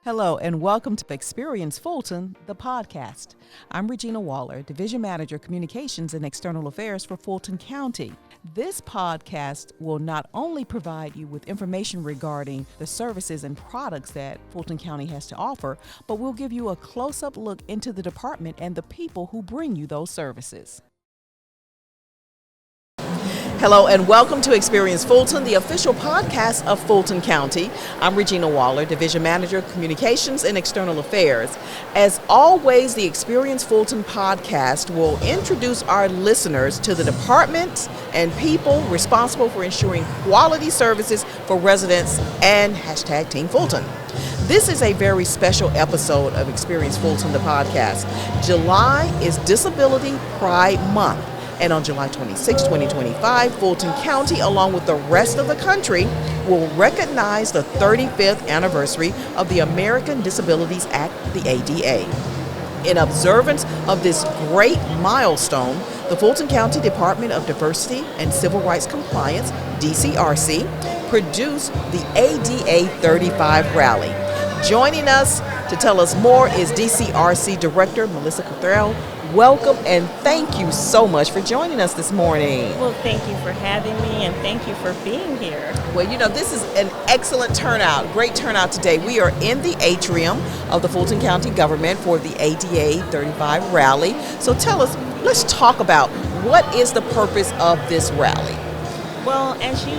Hello and welcome to Experience Fulton, the podcast. I'm Regina Waller, Division Manager, Communications and External Affairs for Fulton County. This podcast will not only provide you with information regarding the services and products that Fulton County has to offer, but we'll give you a close-up look into the department and the people who bring you those services. Hello and welcome to Experience Fulton, the official podcast of Fulton County. I'm Regina Waller, Division Manager, Communications and External Affairs. As always, the Experience Fulton podcast will introduce our listeners to the department and people responsible for ensuring quality services for residents and hashtag Team Fulton. This is a very special episode of Experience Fulton, the podcast. July is Disability Pride Month. And on July 26, 2025, Fulton County, along with the rest of the country, will recognize the 35th anniversary of the American Disabilities Act, the ADA. In observance of this great milestone, the Fulton County Department of Diversity and Civil Rights Compliance, DCRC, produced the ADA 35 Rally. Joining us to tell us more is DCRC Director Melissa Cuthrell. Welcome and thank you so much for joining us this morning. Well, thank you for having me and thank you for being here. Well, this is an excellent turnout, great turnout today. We are in the atrium of the Fulton County government for the ADA 35 rally. So tell us, let's talk about what is the purpose of this rally? Well, as you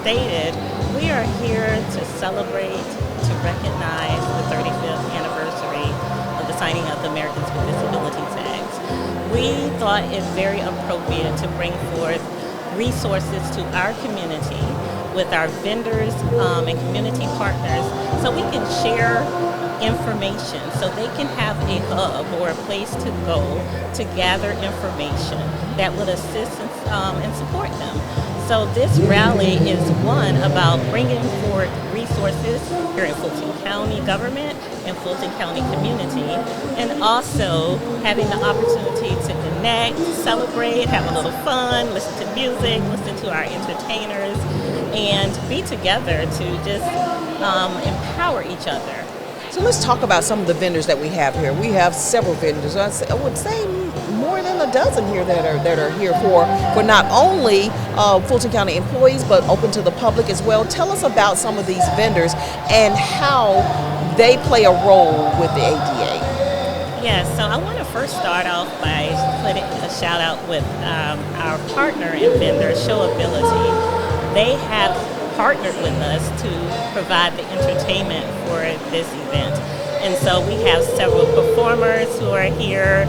stated, we are here to celebrate, to recognize the 35th anniversary of the signing of the Americans with Disabilities Act. We thought it very appropriate to bring forth resources to our community with our vendors and community partners so we can share information, so they can have a hub or a place to go to gather information that would assist and support them. So this rally is one about bringing forward resources here in Fulton County government and Fulton County community, and also having the opportunity to connect, celebrate, have a little fun, listen to music, listen to our entertainers, and be together to just empower each other. So let's talk about some of the vendors that we have here. We have several vendors. I would say more than a dozen here that are here for not only Fulton County employees, but open to the public as well. Tell us about some of these vendors and how they play a role with the ADA. Yeah, so I want to first start off by putting a shout out with our partner and vendor, Showability. They have partnered with us to provide the entertainment for this event. And so we have several performers who are here,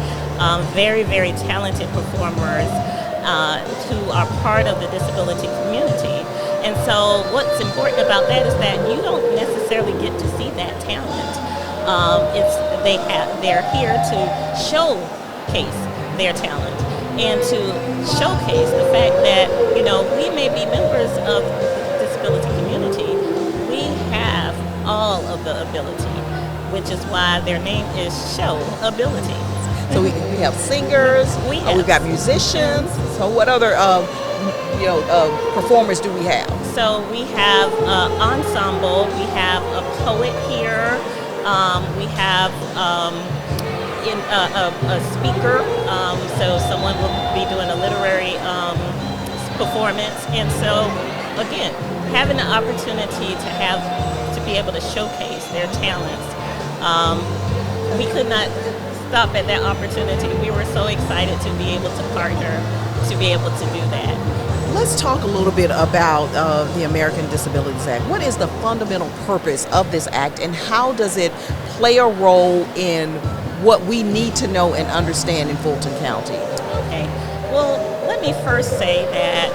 very, very talented performers who are part of the disability community. And so what's important about that is that you don't necessarily get to see that talent. They're here to showcase their talent and to showcase the fact that, we may be members of the disability community. We have all of the ability, which is why their name is Showability. So we have singers, we've got musicians. So what other performers do we have? So we have ensemble, we have a poet here, we have a speaker, so someone will be doing a literary performance. And so again, having the opportunity to be able to showcase their talents, we could not stop at that opportunity. We were so excited to be able to partner, to be able to do that. Let's talk a little bit about the American Disabilities Act. What is the fundamental purpose of this act, and how does it play a role in what we need to know and understand in Fulton County? Okay. Well, let me first say that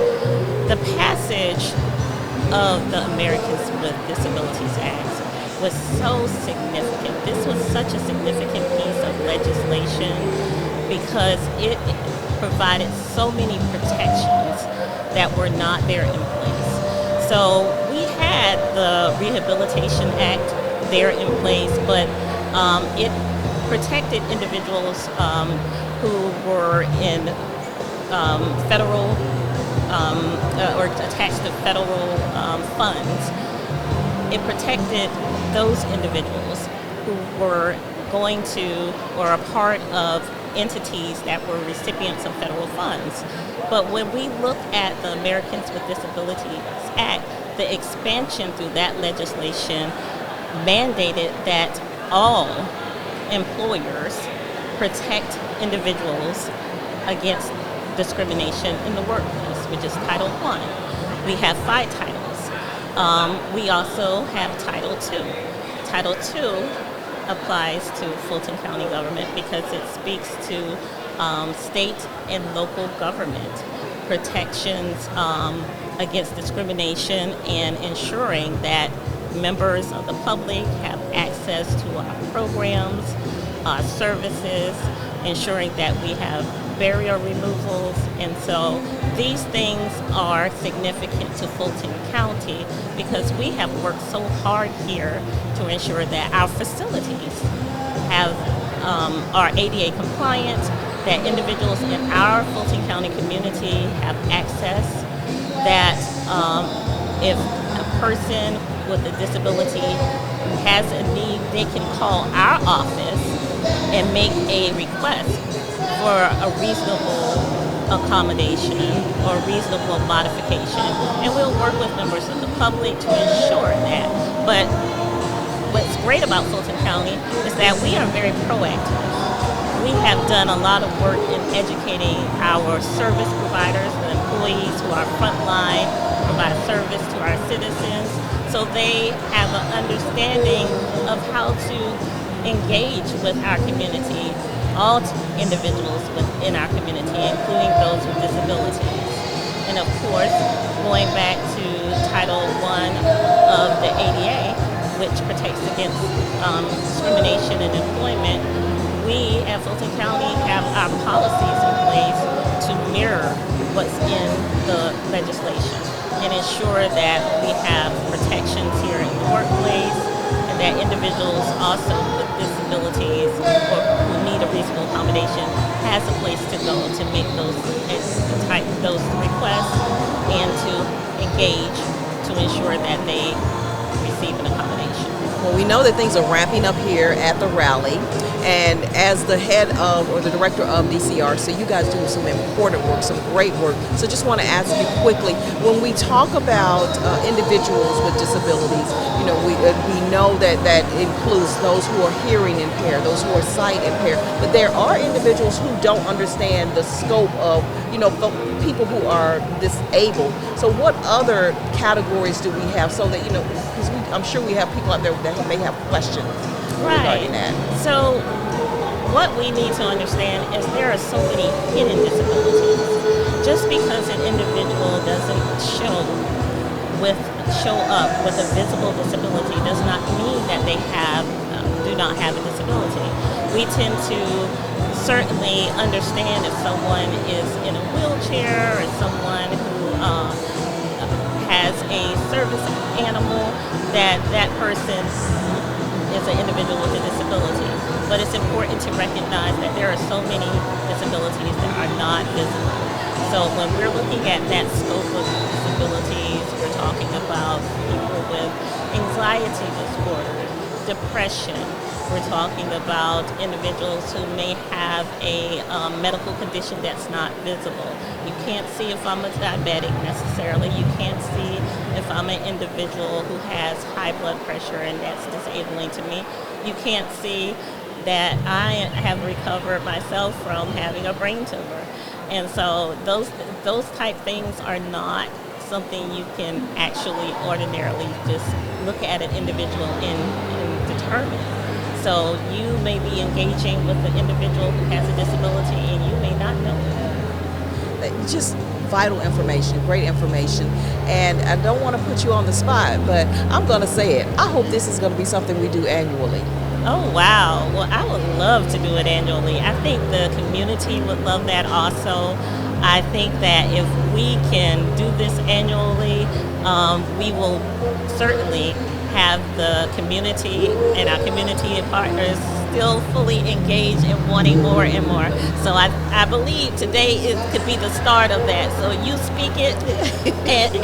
the passage of the Americans with Disabilities Act was so significant. This was such a significant piece of legislation because it provided so many protections that were not there in place. So we had the Rehabilitation Act there in place, but it protected individuals who were in federal or attached to federal funds. it protected those individuals who were going to or a part of entities that were recipients of federal funds. But when we look at the Americans with Disabilities Act, the expansion through that legislation mandated that all employers protect individuals against discrimination in the workplace, which is Title I. We have 5 titles. We also have Title II. Title II applies to Fulton County government because it speaks to state and local government protections against discrimination and ensuring that members of the public have access to our programs, our services, ensuring that we have barrier removals. And so these things are significant to Fulton County because we have worked so hard here to ensure that our facilities are ADA compliant, that individuals in our Fulton County community have access, that if a person with a disability has a need, they can call our office and make a request for a reasonable accommodation or reasonable modification. And we'll work with members of the public to ensure that. But what's great about Fulton County is that we are very proactive. We have done a lot of work in educating our service providers and employees who are frontline, provide service to our citizens, so they have an understanding of how to engage with our community, all individuals within our community, including those with disabilities. And of course, going back to Title I of the ADA, which protects against discrimination in employment, we at Fulton County have our policies in place to mirror what's in the legislation and ensure that we have protections here in the workplace and that individuals also with disabilities or who need a reasonable accommodation has a place to go to make those requests and to engage to ensure that they receive an accommodation. Well, we know that things are ramping up here at the rally, and as the head of or the director of DCRC, you guys do some important work, some great work. So just want to ask you quickly, when we talk about individuals with disabilities, you know, we know that that includes those who are hearing impaired, those who are sight impaired, but there are individuals who don't understand the scope of, you know, the people who are disabled. So what other categories do we have so that, you know, because I'm sure we have people out there that may have questions regarding that. So what we need to understand is there are so many hidden disabilities. Just because an individual doesn't show up with a visible disability does not mean that they do not have a disability. We tend to certainly understand if someone is in a wheelchair or someone who has a service animal, that person is an individual with a disability. But it's important to recognize that there are so many disabilities that are not visible. So when we're looking at that scope of disabilities, we're talking about people with anxiety disorders, depression. We're talking about individuals who may have a medical condition that's not visible. You can't see if I'm a diabetic necessarily. You can't see if I'm an individual who has high blood pressure and that's disabling to me. You can't see that I have recovered myself from having a brain tumor. And so those type things are not something you can actually ordinarily just look at an individual and determine. So you may be engaging with an individual who has a disability and you may not know it. Just vital information, great information. And I don't want to put you on the spot, but I'm going to say it. I hope this is going to be something we do annually. Oh, wow. Well, I would love to do it annually. I think the community would love that also. I think that if we can do this annually, we will certainly have the community and our community partners still fully engaged and wanting more and more. So I believe today could be the start of that. So you speak it and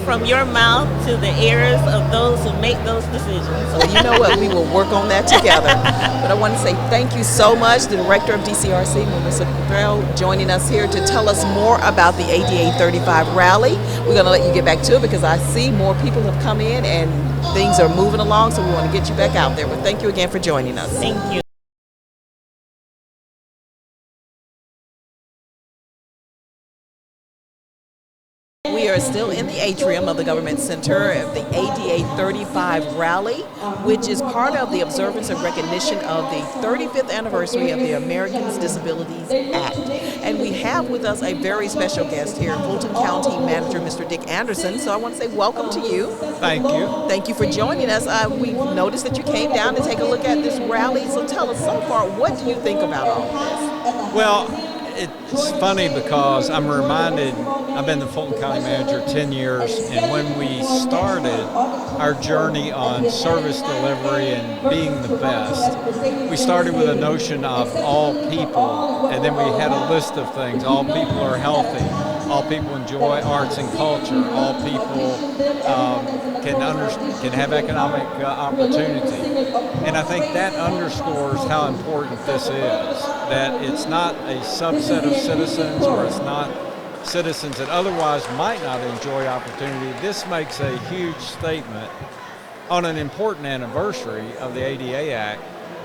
from your mouth to the ears of those who make those decisions. Well, you know what? We will work on that together. But I want to say thank you so much, the Director of DCRC, Melissa Cuthrell, joining us here to tell us more about the ADA 35 rally. We're going to let you get back to it because I see more people have come in and things are moving along, so we want to get you back out there. But thank you again for joining us. Thank you. We are still in the atrium of the Government Center of the ADA 35 rally, which is part of the observance and recognition of the 35th anniversary of the Americans Disabilities Act. And we have with us a very special guest here, Fulton County Manager Mr. Dick Anderson. So I want to say welcome to you. Thank you. Thank you for joining us. We noticed that you came down to take a look at this rally. So tell us so far, what do you think about all of this? Well, it's funny because I'm reminded, I've been the Fulton County Manager 10 years, and when we started our journey on service delivery and being the best, we started with a notion of all people, and then we had a list of things. All people are healthy, all people enjoy arts and culture, all people can have economic opportunity. And I think that underscores how important this is, that it's not a subset of citizens, or it's not citizens that otherwise might not enjoy opportunity. This makes a huge statement on an important anniversary of the ADA Act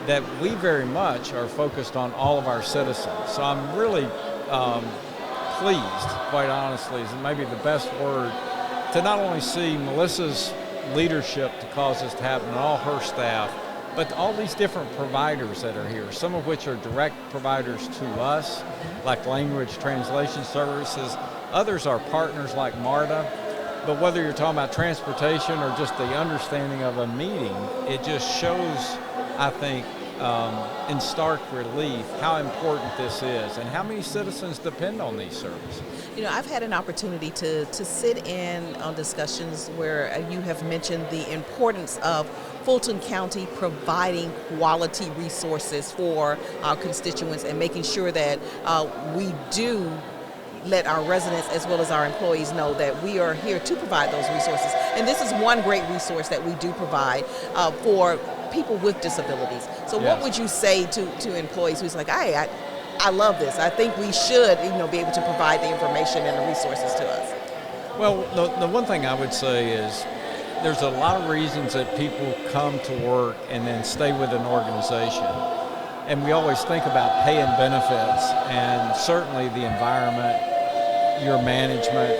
that we very much are focused on all of our citizens. So I'm really pleased, quite honestly, is maybe the best word, to not only see Melissa's leadership to cause this to happen and all her staff, but all these different providers that are here, some of which are direct providers to us, like language translation services. Others are partners like MARTA. But whether you're talking about transportation or just the understanding of a meeting, it just shows, I think, in stark relief how important this is and how many citizens depend on these services. You know, I've had an opportunity to sit in on discussions where you have mentioned the importance of Fulton County providing quality resources for our constituents and making sure that we do let our residents as well as our employees know that we are here to provide those resources. And this is one great resource that we do provide for people with disabilities. So Yes. what would you say to employees who's like, hey, I love this. I think we should, be able to provide the information and the resources to us. Well, the one thing I would say is there's a lot of reasons that people come to work and then stay with an organization. And we always think about pay and benefits and certainly the environment, your management.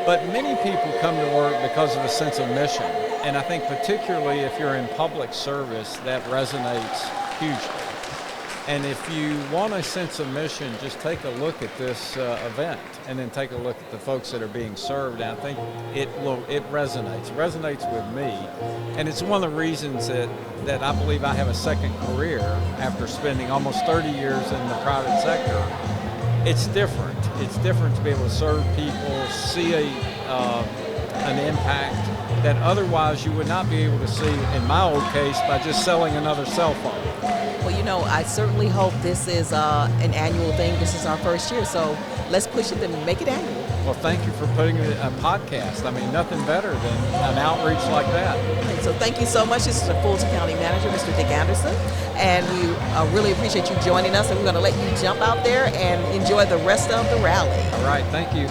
But many people come to work because of a sense of mission. And I think particularly if you're in public service, that resonates hugely. And if you want a sense of mission, just take a look at this event and then take a look at the folks that are being served. And I think it resonates. It resonates with me. And it's one of the reasons that I believe I have a second career after spending almost 30 years in the private sector. It's different. It's different to be able to serve people, see an impact that otherwise you would not be able to see, in my old case, by just selling another cell phone. Well, I certainly hope this is an annual thing. This is our first year, so let's push it and make it annual. Well, thank you for putting it a podcast. I mean, nothing better than an outreach like that. So thank you so much. This is the Fulton County Manager, Mr. Dick Anderson, and we really appreciate you joining us, and we're going to let you jump out there and enjoy the rest of the rally. All right, thank you.